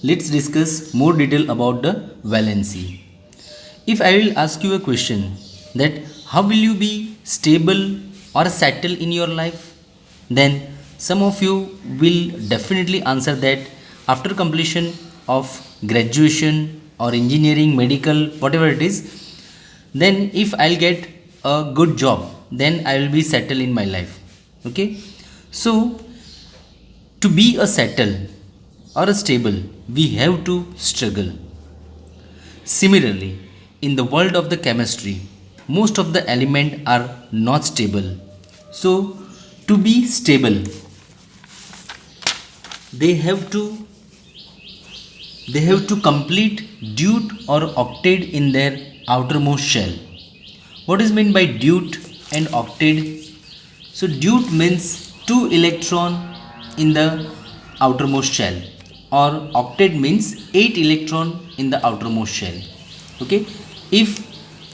let's discuss more detail about the valency. If I will ask you a question that how will you be stable or settle in your life, then some of you will definitely answer that after completion of graduation or engineering, medical, whatever it is, then if I'll get a good job, then I will be settled in my life. Okay, so to be a settle or a stable, we have to struggle. Similarly, in the world of the chemistry, most of the elements are not stable. So, to be stable, they have to complete dude or octet in their outermost shell. What is meant by dude and octet? So dude means 2 electron in the outermost shell, or octet means 8 electron in the outermost shell. Okay, if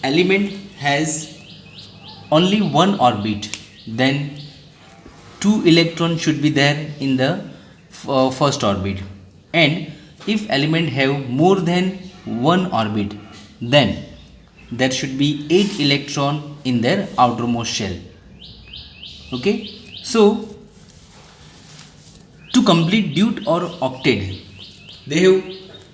element has only one orbit, then 2 electron should be there in the first orbit, and if element have more than one orbit, then there should be 8 electron in their outermost shell. Okay, so to complete dude or octet, they have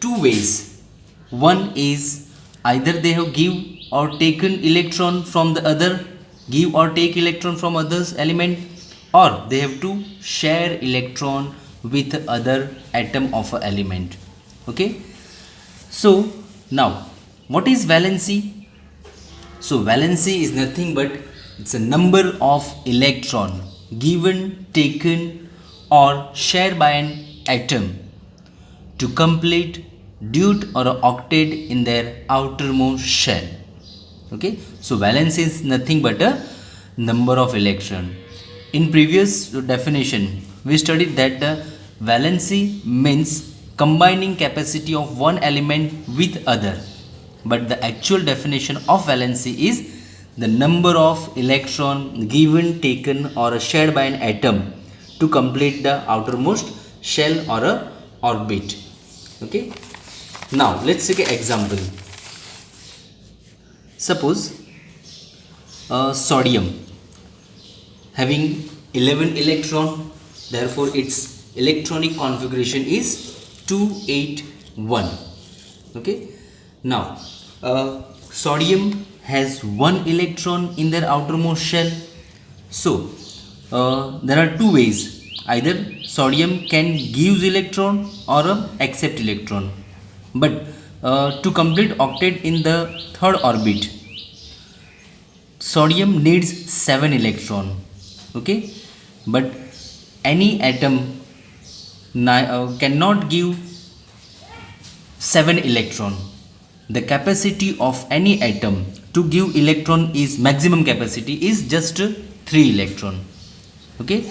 two ways. One is either they have give or taken electron from the other, give or take electron from others element, or they have to share electron with other atom of a element. Okay, so now what is valency? So valency is nothing but it's a number of electron given, taken or shared by an atom to complete dude or octet in their outermost shell. Okay, so valence is nothing but a number of electron. In previous definition, we studied that valency means combining capacity of one element with other, but the actual definition of valency is the number of electron given, taken or shared by an atom to complete the outermost shell or a orbit. Okay, now let's take an example. Suppose sodium having 11 electron, therefore its electronic configuration is 281. Okay, now sodium has one electron in their outermost shell. So there are two ways. Either sodium can give electron or accept electron, but to complete octet in the third orbit, sodium needs 7 electron. Okay, but any atom cannot give 7 electron. The capacity of any atom to give electron is maximum capacity is just 3 electron. Okay,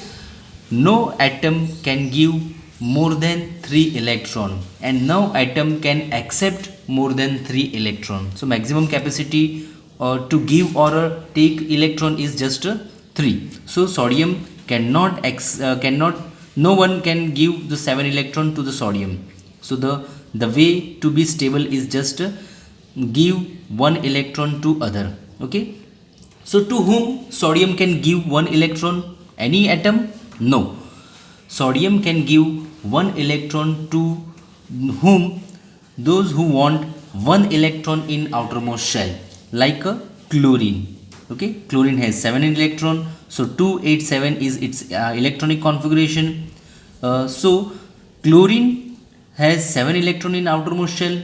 no atom can give more than 3 electron, and no atom can accept more than 3 electron. So maximum capacity to give or take electron is just 3. So sodium cannot no one can give the 7 electron to the sodium. So the way to be stable is just give 1 electron to other. Okay, so to whom sodium can give 1 electron? Any atom? No, sodium can give 1 electron to whom? Those who want 1 electron in outermost shell, like a chlorine. Okay, chlorine has 7 electron, so 287 is its electronic configuration. So chlorine has 7 electron in outermost shell.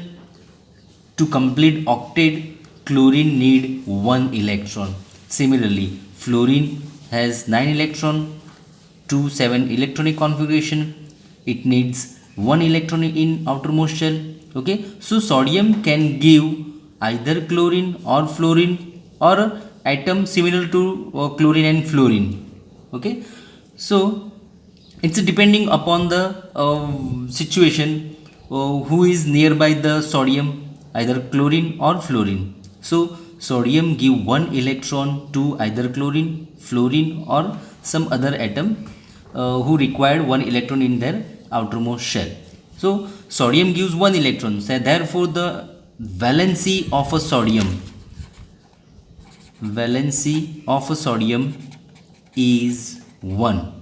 To complete octet, chlorine need 1 electron. Similarly, fluorine has 9 electron to 7 electronic configuration. It needs 1 electron in outermost shell. Okay, so sodium can give either chlorine or fluorine or atom similar to chlorine and fluorine. Okay, so it's depending upon the situation who is nearby the sodium, either chlorine or fluorine. So sodium give 1 electron to either chlorine, fluorine or some other atom who required 1 electron in their outermost shell. So sodium gives 1 electron. So therefore the valency of a sodium is 1,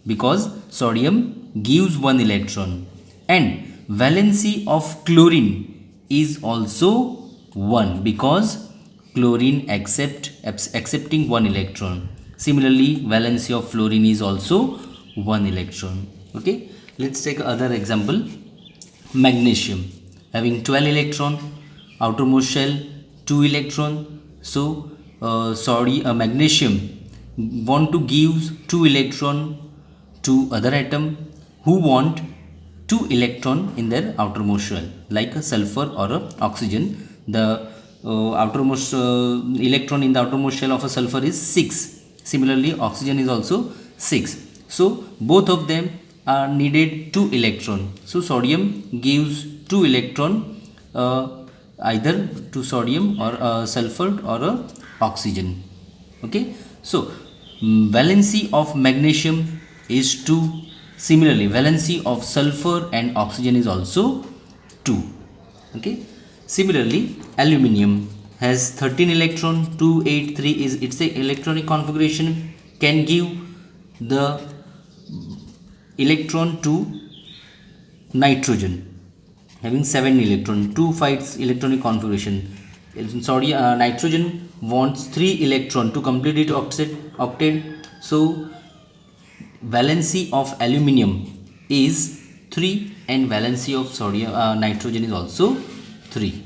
because sodium gives 1 electron, and valency of chlorine is also 1, because chlorine accepting 1 electron. Similarly, valency of fluorine is also 1 electron. Okay, let's take other example. Magnesium having 12 electron, outermost shell 2 electron. So magnesium want to give 2 electron to other atom who want 2 electron in their outermost shell, like a sulfur or a oxygen. The outermost electron in the outermost shell of a sulfur is 6. Similarly, oxygen is also 6. So both of them are needed 2 electron. So sodium gives 2 electron either to sodium or sulfur or oxygen. Okay, so valency of magnesium is 2. Similarly, valency of sulfur and oxygen is also 2. Okay, similarly, aluminium has 13 electron. 283 is its electronic configuration, can give the electron to nitrogen having 7 electron. 2 electronic configuration. Nitrogen wants 3 electron to complete its octet. So valency of aluminium is 3, and valency of nitrogen is also 3.